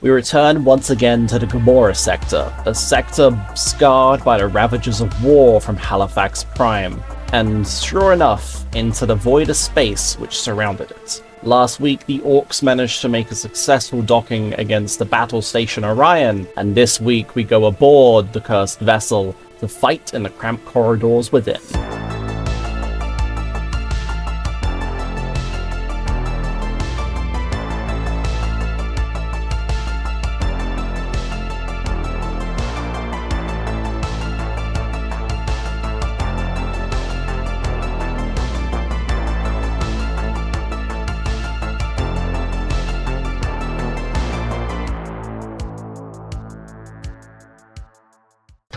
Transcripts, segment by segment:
We return once again to the Gomorrah sector, a sector scarred by the ravages of war from Halifax Prime, and sure enough, into the void of space which surrounded it. Last week, the Orks managed to make a successful docking against the Battle Station Orion, and this week we go aboard the cursed vessel to fight in the cramped corridors within.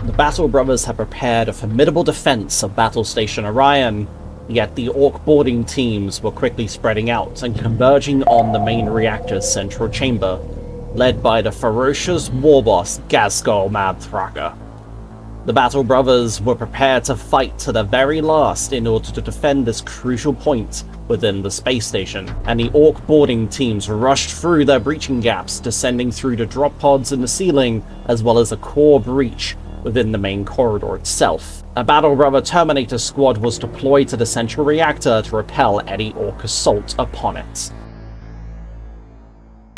The Battle Brothers had prepared a formidable defense of Battle Station Orion, yet the Ork boarding teams were quickly spreading out and converging on the main reactor's central chamber, led by the ferocious war boss Ghazghkull Mabthrakka. The Battle Brothers were prepared to fight to the very last in order to defend this crucial point within the space station, and the Ork boarding teams rushed through their breaching gaps, descending through the drop pods in the ceiling, as well as a core breach within the main corridor itself. A Battle Brother Terminator squad was deployed to the central reactor to repel any Ork assault upon it.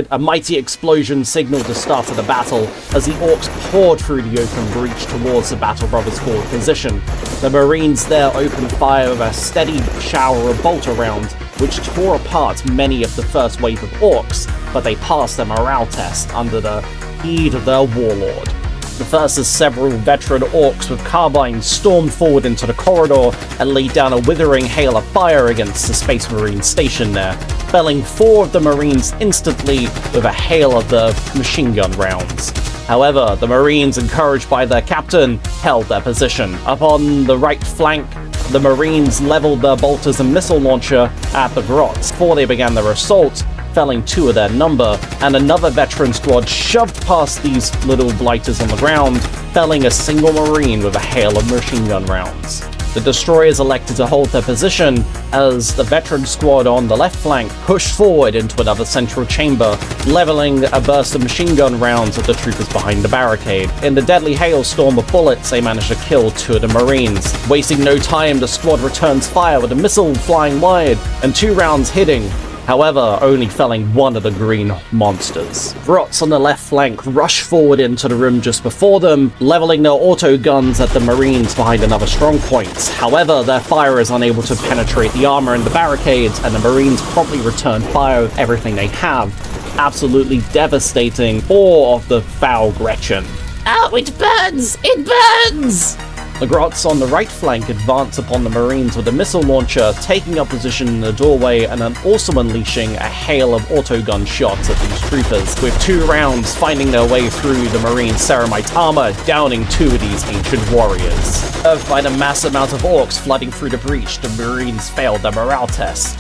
A mighty explosion signaled the start of the battle as the Orks poured through the open breach towards the Battle Brothers' forward position. The Marines there opened fire with a steady shower of bolter rounds, which tore apart many of the first wave of Orks, but they passed their morale test under the heed of their warlord. The first of several veteran Orks with carbines stormed forward into the corridor and laid down a withering hail of fire against the Space Marine station there, felling 4 of the Marines instantly with a hail of the machine gun rounds. However, the Marines, encouraged by their captain, held their position. Upon the right flank, the Marines leveled their bolters and missile launcher at the grots before they began their assault, felling 2 of their number, and another veteran squad shoved past these little blighters on the ground, felling a single Marine with a hail of machine gun rounds. The destroyers elected to hold their position as the veteran squad on the left flank pushed forward into another central chamber, leveling a burst of machine gun rounds at the troopers behind the barricade. In the deadly hailstorm of bullets, they managed to kill 2 of the Marines. Wasting no time, the squad returns fire with a missile flying wide and 2 rounds hitting, however, only felling 1 of the green monsters. Grots on the left flank rush forward into the room just before them, leveling their auto guns at the Marines behind another strong point. However, their fire is unable to penetrate the armor and the barricades, and the Marines promptly return fire with everything they have, absolutely devastating 4 of the foul Gretchen. Oh, it burns! It burns! The Grots on the right flank advance upon the Marines with a missile launcher, taking up position in the doorway and then also unleashing a hail of autogun shots at these troopers, with 2 rounds finding their way through the Marine ceramite armor, downing 2 of these ancient warriors. Served by the mass amount of Orks flooding through the breach, the Marines failed their morale test.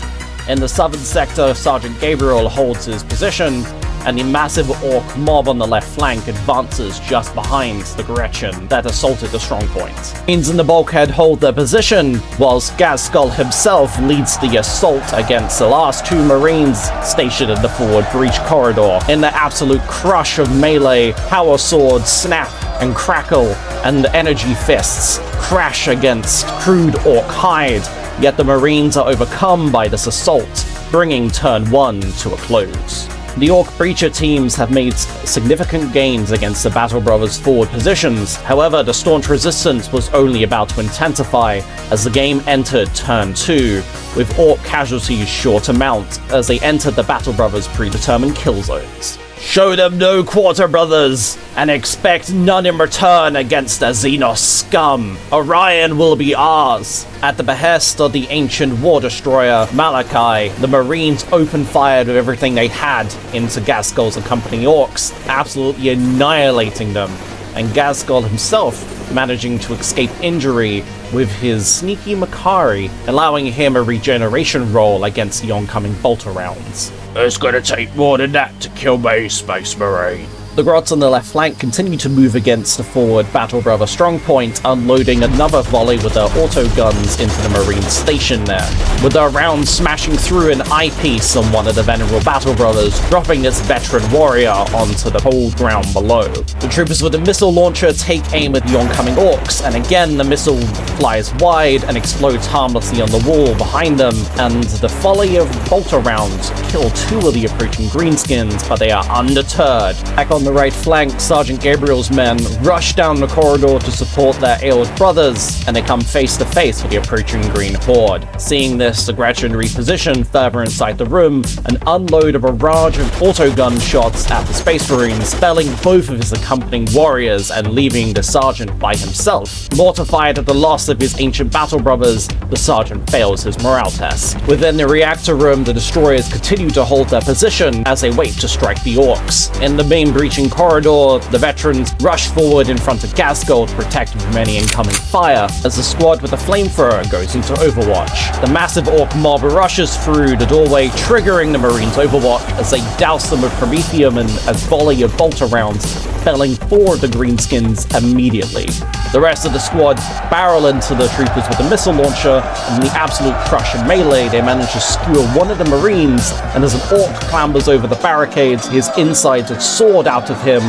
In the southern sector, Sergeant Gabriel holds his position, and the massive Ork mob on the left flank advances just behind the Gretchen that assaulted the strongpoint. Marines in the bulkhead hold their position, whilst Ghazghkull himself leads the assault against the last 2 Marines stationed in the forward breach corridor. In the absolute crush of melee, power swords snap and crackle, and the energy fists crash against crude Ork hide, yet the Marines are overcome by this assault, bringing turn 1 to a close. The Ork breacher teams have made significant gains against the Battle Brothers' forward positions. However, the staunch resistance was only about to intensify as the game entered turn 2, with Ork casualties sure to mount as they entered the Battle Brothers' predetermined kill zones. Show them no quarter, brothers, and expect none in return against the Xenos scum. Orion will be ours. At the behest of the ancient war destroyer Malachi, the Marines opened fire with everything they had into Ghazghkull's accompanying Orks, absolutely annihilating them, and Ghazghkull himself managing to escape injury with his sneaky Makari, allowing him a regeneration roll against the oncoming bolter rounds. It's gonna take more than that to kill me, Space Marine. The Grots on the left flank continue to move against the forward Battle Brother strongpoint, unloading another volley with their auto guns into the Marine station there, with their rounds smashing through an eyepiece on one of the venerable Battle Brothers, dropping its veteran warrior onto the cold ground below. The troopers with the missile launcher take aim at the oncoming Orks, and again the missile flies wide and explodes harmlessly on the wall behind them, and the volley of bolter rounds kill two of the approaching greenskins, but they are undeterred. Back on the right flank, Sergeant Gabriel's men rush down the corridor to support their ailed brothers, and they come face to face with the approaching green horde. Seeing this, the Gretchen reposition further inside the room and unload a barrage of autogun shots at the Space Marines, felling both of his accompanying warriors and leaving the sergeant by himself. Mortified at the loss of his ancient battle brothers, the sergeant fails his morale test. Within the reactor room, the destroyers continue to hold their position as they wait to strike the Orks. In the main breaching corridor, the veterans rush forward in front of Gasgol to protect them from any incoming fire, as the squad with the flamethrower goes into Overwatch. The massive Ork mob rushes through the doorway, triggering the Marines' Overwatch as they douse them with Promethium and a volley of bolter rounds, felling 4 of the greenskins immediately. The rest of the squad barrel into the troopers with a missile launcher, and in the absolute crush and melee, they manage to skewer one of the Marines, and as an Ork clambers over the barricades, his insides are sawed out of him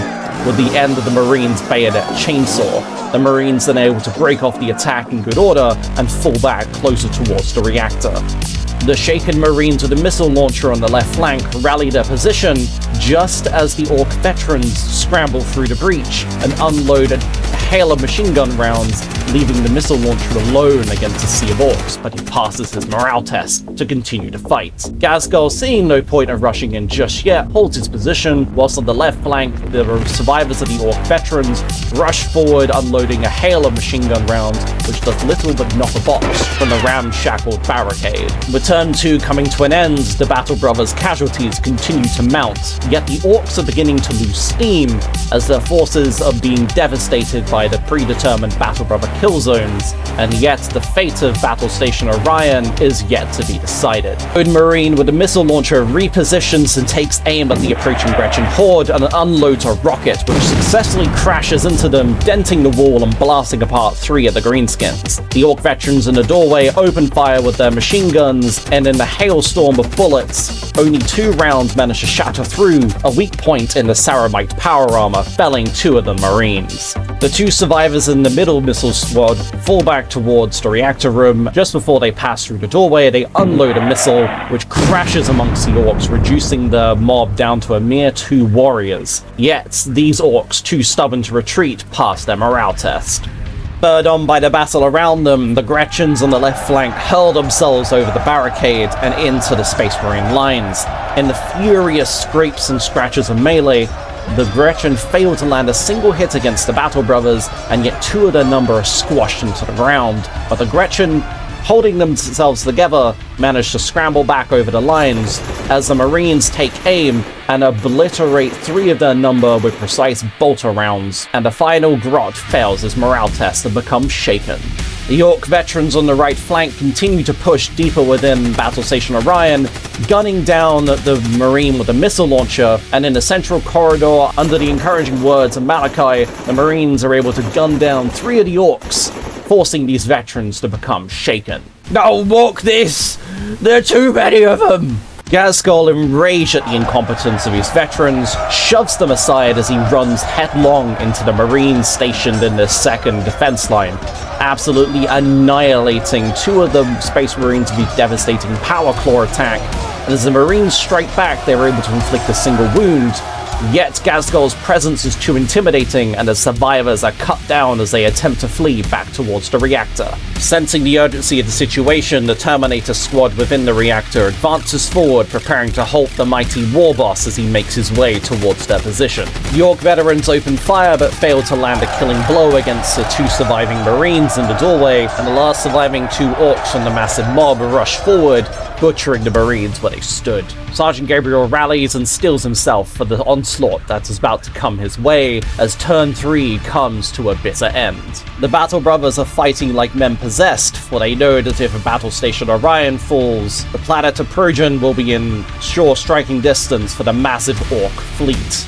with the end of the Marine's bayonet chainsaw. The Marines then able to break off the attack in good order and fall back closer towards the reactor. The shaken Marines with a missile launcher on the left flank rally their position just as the Ork veterans scramble through the breach and unload a hail of machine gun rounds, leaving the missile launcher alone against a sea of Orks, but he passes his morale test to continue to fight. Gasgol, seeing no point of rushing in just yet, holds his position, whilst on the left flank, the survivors of the Ork veterans rush forward, unloading a hail of machine gun rounds, which does little but knock a box from the ramshackled barricade. With turn 2 coming to an end, the Battle Brothers' casualties continue to mount, yet the Orks are beginning to lose steam as their forces are being devastated by the predetermined Battle Brother kill zones, and yet the fate of Battle Station Orion is yet to be decided. Good Marine with a missile launcher repositions and takes aim at the approaching Gretchen horde and unloads a rocket which successfully crashes into them, denting the wall and blasting apart 3 of the greenskins. The Ork veterans in the doorway open fire with their machine guns, and in the hailstorm of bullets, only 2 rounds manage to shatter through a weak point in the Saramite power armor, felling 2 of the Marines. The 2 survivors in the middle missile squad fall back towards the reactor room. Just before they pass through the doorway, they unload a missile which crashes amongst the Orks, reducing the mob down to a mere 2 warriors. Yet, these Orks, too stubborn to retreat, pass their morale test. Spurred on by the battle around them, the Gretchens on the left flank hurl themselves over the barricade and into the Space Marine lines. In the furious scrapes and scratches of melee, the Gretchen fail to land a single hit against the Battle Brothers, and yet 2 of their number are squashed into the ground. But the Gretchen, holding themselves together, manage to scramble back over the lines as the Marines take aim and obliterate 3 of their number with precise bolter rounds, and the final Grot fails his morale test and becomes shaken. The Ork veterans on the right flank continue to push deeper within Battle Station Orion, gunning down the Marine with a missile launcher, and in the central corridor, under the encouraging words of Malachi, the Marines are able to gun down 3 of the Orks, forcing these veterans to become shaken. "Don't walk this! There are too many of them!" Gasgol, enraged at the incompetence of his veterans, shoves them aside as he runs headlong into the Marines stationed in the second defense line, absolutely annihilating 2 of the Space Marines with his devastating power claw attack. And as the Marines strike back, they're able to inflict a single wound. Yet Gasgol's presence is too intimidating, and the survivors are cut down as they attempt to flee back towards the reactor. Sensing the urgency of the situation, the Terminator squad within the reactor advances forward, preparing to halt the mighty war boss as he makes his way towards their position. The Ork veterans open fire but fail to land a killing blow against the 2 surviving Marines in the doorway, and the last surviving 2 Orks from the massive mob rush forward, butchering the Marines where they stood. Sergeant Gabriel rallies and steels himself for the onslaught that is about to come his way as turn 3 comes to a bitter end. The Battle Brothers are fighting like men possessed, for they know that if a Battle Station Orion falls, the planet of Progen will be in sure striking distance for the massive Ork fleet.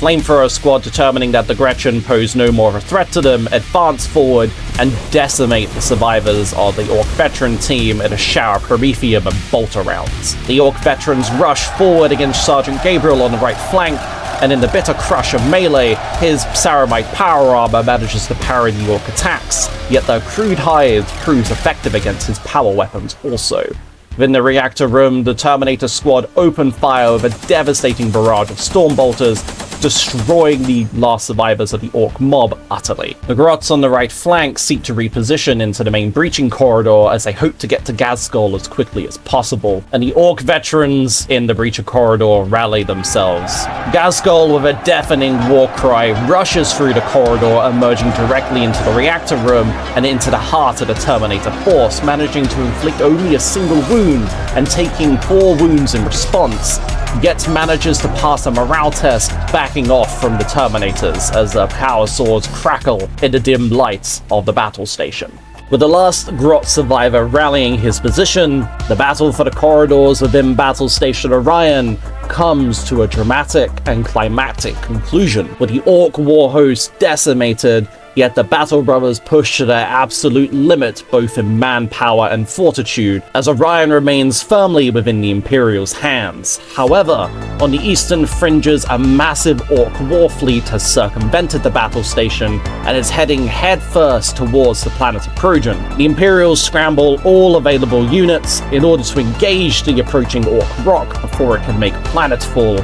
Flamethrower Squad, determining that the Gretchen posed no more of a threat to them, advance forward and decimate the survivors of the Ork veteran team in a shower of promethium and bolter rounds. The Ork veterans rush forward against Sergeant Gabriel on the right flank, and in the bitter crush of melee, his Saramite power armor manages to parry the Ork attacks, yet the crude hide proves effective against his power weapons also. Within the reactor room, the Terminator Squad open fire with a devastating barrage of storm bolters, destroying the last survivors of the Ork mob utterly. The Grots on the right flank seek to reposition into the main breaching corridor as they hope to get to Gazgul as quickly as possible, and the Ork veterans in the breacher corridor rally themselves. Gazgul, with a deafening war cry, rushes through the corridor, emerging directly into the reactor room and into the heart of the Terminator force, managing to inflict only a single wound and taking 4 wounds in response, yet manages to pass a morale test, backing off from the Terminators as their power swords crackle in the dim lights of the battle station. With the last Grot survivor rallying his position, the battle for the corridors within Battle Station Orion comes to a dramatic and climactic conclusion, with the Ork war host decimated, yet the Battle Brothers push to their absolute limit both in manpower and fortitude, as Orion remains firmly within the Imperial's hands. However, on the eastern fringes, a massive Ork war fleet has circumvented the battle station and is heading headfirst towards the planet of Progen. The Imperials scramble all available units in order to engage the approaching Ork rock before it can make planetfall,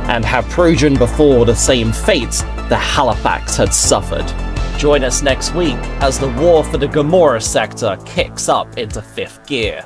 and have Progen before the same fate that Halifax had suffered. Join us next week as the war for the Gamorra sector kicks up into 5th gear.